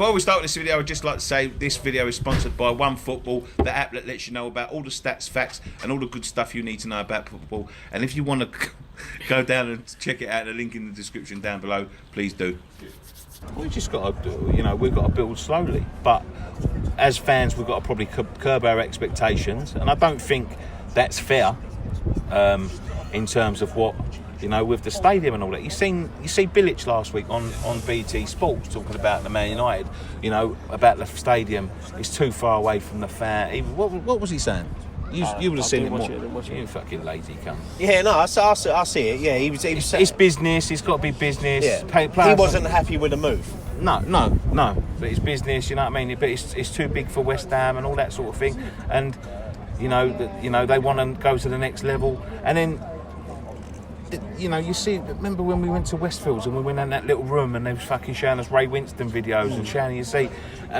Before we start this video, I'd just like to say this video is sponsored by OneFootball, the app that lets you know about all the stats, facts, and all the good stuff you need to know about football. And if you want to go down and check it out, the link in the description down below, please do. We just got to, we've got to build slowly. But as fans, we've got to probably curb our expectations, and I don't think that's fair in terms of what. With the stadium and all that. You see Bilic last week on BT Sports talking about the Man United, about the stadium. It's too far away from the fan. What was he saying? You would have seen it more. You fucking lazy cunt. Yeah, no, I see it. Yeah, he was. It's business. It's got to be business. Yeah. He wasn't happy with the move. No. But it's business. You know what I mean? But it's too big for West Ham and all that sort of thing. And they want to go to the next level. And then. You see, remember when we went to Westfields and we went in that little room and they was fucking showing us Ray Winston videos and showing you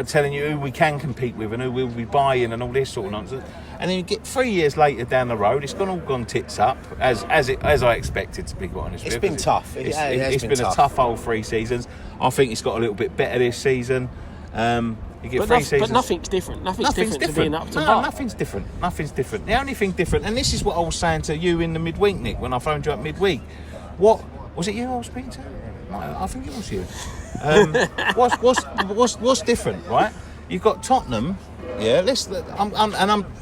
telling you who we can compete with and who we'll be buying and all this sort of nonsense. And then you get 3 years later down the road, it's all gone tits up as I expected, to be quite honest. It's been tough. It's been a tough old 3 seasons. I think it's got a little bit better this season. You get 3 seasons. But nothing's different. Nothing's different to being up to bar. Nothing's different. The only thing different, and this is what I was saying to you in the midweek, Nick, when I phoned you up midweek. What was it? You I was speaking to? No, I think it was you. What's different, right? You've got Tottenham. Yeah.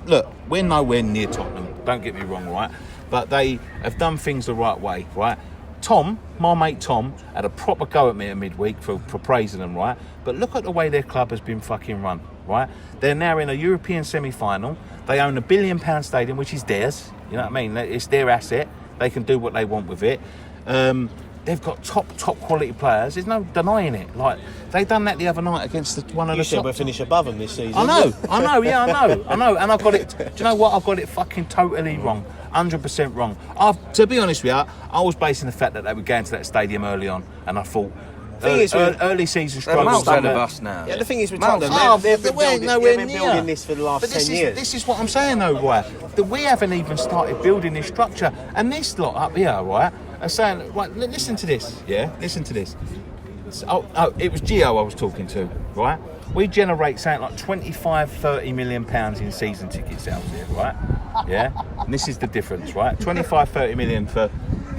Look, we're nowhere near Tottenham. Don't get me wrong, right? But they have done things the right way, right? Tom, my mate Tom, had a proper go at me at midweek for praising them, right? But look at the way their club has been fucking run, right? They're now in a European semi-final. They own £1 billion stadium, which is theirs. You know what I mean? It's their asset. They can do what they want with it. They've got top quality players. There's no denying it. Like, they done that the other night against one of the top. You said we'll finish above them this season. I know. And I got it. Do you know what? I got it fucking totally wrong. 100% wrong. To be honest with you, I was basing the fact that they were going to that stadium early on, and I thought early season struggles. They're miles ahead of us now. Yeah, the thing is with Tottenham, they've been building this for the last 10 years. This is what I'm saying, though, right? That we haven't even started building this structure, and this lot up here, right, are saying, right, listen to this, yeah, listen to this. It was Gio I was talking to, right? We generate something like 25-30 million pounds in season ticket sales here, right? Yeah, and this is the difference, right? 25-30 million for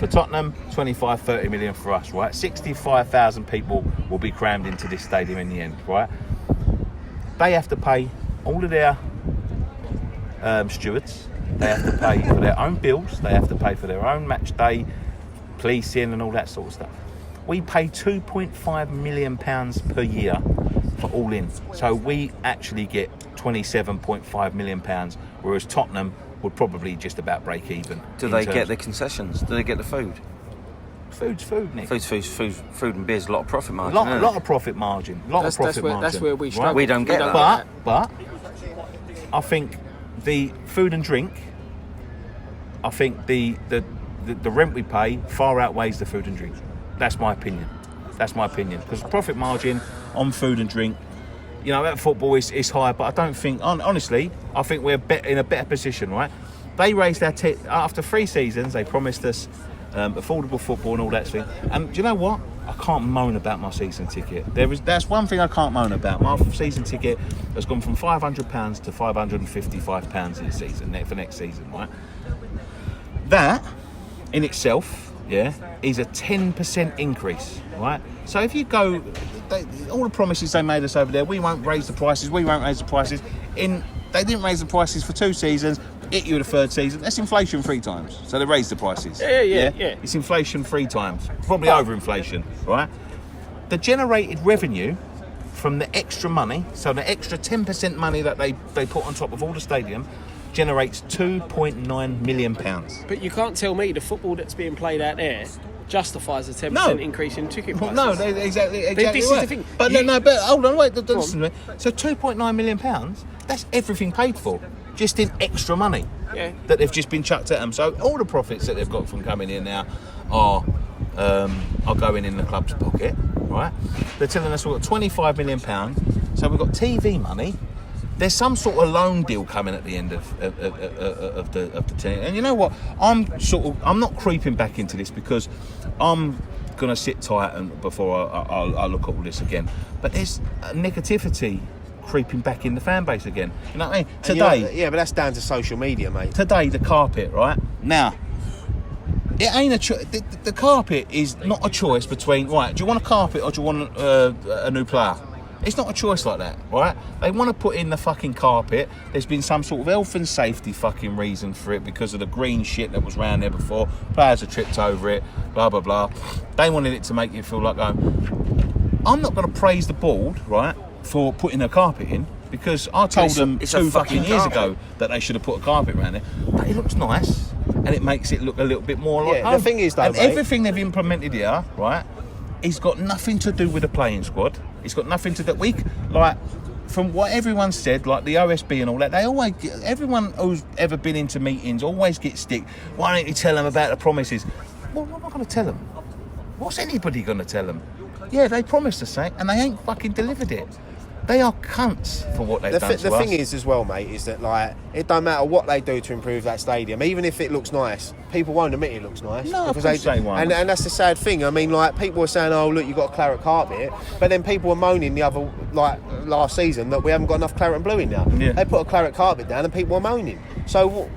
Tottenham, 25-30 million for us, right? 65,000 people will be crammed into this stadium in the end, right? They have to pay all of their stewards. They have to pay for their own bills. They have to pay for their own match day, policing and all that sort of stuff. We pay £2.5 million per year for all in. So we actually get £27.5 million, whereas Tottenham would probably just about break even. Do they get the concessions? Do they get the food? Food's food, Nick. Food and beer's a lot of profit margin. A lot of profit margin. That's where we struggle. Right? We don't get that. But I think the food and drink, I think the rent we pay far outweighs the food and drink. That's my opinion. Because profit margin on food and drink, at football is high, but I don't think, honestly, I think we're in a better position, right? They raised our after 3 seasons, they promised us affordable football and all that thing. And do you know what? I can't moan about my season ticket. That's one thing I can't moan about. My season ticket has gone from £500 to £555 this season, for next season, right? That, in itself, is a 10% increase, right? So if you go, all the promises they made us over there, we won't raise the prices. They didn't raise the prices for 2 seasons, hit you the 3rd season. That's inflation 3 times. So they raised the prices. Yeah. It's inflation 3 times, probably over inflation, right? The generated revenue from the extra money, so the extra 10% money that they put on top of all the stadium, generates £2.9 million. But you can't tell me the football that's being played out there justifies a 10% increase in ticket prices. No, exactly this right. Is the thing. But but hold on, wait, listen to me. So £2.9 million, that's everything paid for, just in extra money that they've just been chucked at them. So all the profits that they've got from coming in now are going in the club's pocket, right? They're telling us we've got £25 million, so we've got TV money. There's some sort of loan deal coming at the end of the team. And you know what? I'm not creeping back into this because I'm gonna sit tight and before I look at all this again. But there's negativity creeping back in the fan base again. You know what I mean? Today, yeah, but that's down to social media, mate. Today, the carpet, right now. It ain't a choice. The carpet is not a choice between, right, do you want a carpet or do you want a new player? It's not a choice like that, right? They want to put in the fucking carpet. There's been some sort of health and safety fucking reason for it because of the green shit that was around there before. Players have tripped over it, blah, blah, blah. They wanted it to make you feel like going. I'm not going to praise the board, right, for putting a carpet in because I told them 2 fucking years ago that they should have put a carpet around it. But it looks nice and it makes it look a little bit more like home. The thing is, though, and mate, everything they've implemented here, right, it's got nothing to do with the playing squad. It's got nothing to do. From what everyone said, like the OSB and all that, everyone who's ever been into meetings always gets stick. Why don't you tell them about the promises? Well, what am I going to tell them? What's anybody going to tell them? Yeah, they promised us something and they ain't fucking delivered it. They are cunts for what they've done to us. The thing is as well, mate, is that like it don't matter what they do to improve that stadium, even if it looks nice, people won't admit it looks nice. No, of course they won't. And that's the sad thing. I mean, like people were saying, "Oh, look, you got a claret carpet," but then people were moaning last season that we haven't got enough claret and blue in there. Yeah. They put a claret carpet down, and people were moaning. So,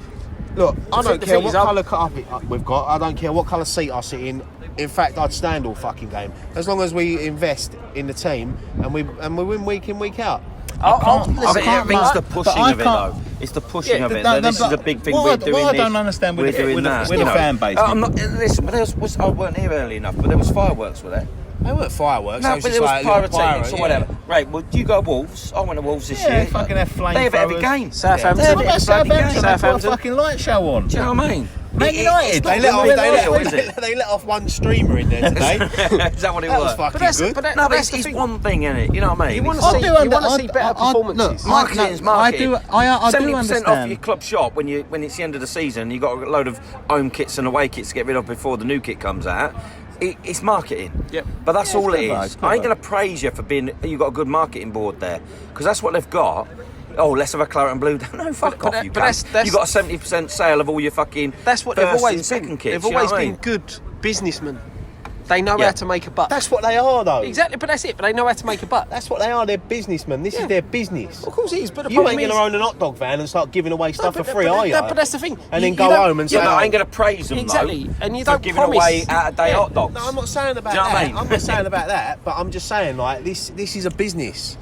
look, I don't care what colour carpet we've got. I don't care what colour seat I sit in. In fact, I'd stand all fucking game as long as we invest in the team and we win week in, week out. I think it's the pushing of it, though. It's the pushing of it. This is a big thing we're doing. What I don't understand with the fan base. Listen, but I weren't here early enough, but there was fireworks, were there? They weren't fireworks. No, but there was pyrotechnics or whatever. Right, well, you go Wolves. I went to Wolves this year. They fucking have flamethrowers. They have every game. Southampton. They put a fucking light show on. Do you know what I mean? Man United. They let off one streamer in there today. Is that what it was? That was fucking good. No, but it's one thing, innit? You know what I mean? You want to see better performances. Marketing is marketing. I do 70% understand. off your club shop when it's the end of the season. You got a load of home kits and away kits to get rid of before the new kit comes out. It's marketing. Yep. But that's all it clever, is. I ain't going to praise you for you've got a good marketing board there because that's what they've got. Oh, let's have a claret and blue. No, fuck off, you cunt. You got a 70% sale of all your fucking. That's what they've always been. Second kits. They've always been good businessmen. They know how to make a buck. That's what they are, though. Exactly, but that's it. But they know how to make a buck. That's what they are. They're businessmen. This is their business. Of course it is. But you ain't going to own an hot dog van and start giving away stuff for free, are you? But that's the thing. And then go home and say, I ain't going to praise them, exactly. though, and you for don't giving promise. away out-of-date hot dogs. No, I'm not saying about Do you know that. what I mean? I'm not saying about that, but I'm just saying, like, this is a business.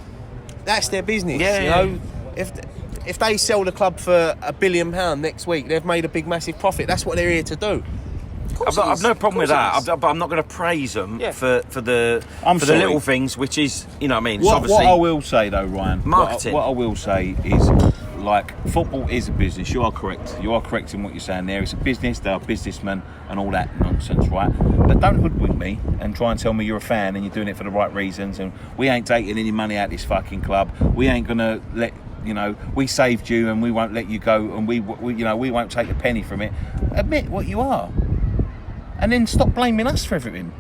That's their business. Yeah, you know? If they sell the club for £1 billion next week, they've made a big, massive profit. That's what they're here to do. I've no problem with that, but I'm not going to praise them for the little things, which is, you know what I mean? What I will say, though, Ryan, marketing. What I will say is, like, football is a business. You are correct. You are correct in what you're saying there. It's a business. They are businessmen and all that nonsense, right? But don't hoodwink me and try and tell me you're a fan and you're doing it for the right reasons. And we ain't taking any money out of this fucking club. We ain't going to let... You know, we saved you and we won't let you go and we won't take a penny from it. Admit what you are. And then stop blaming us for everything.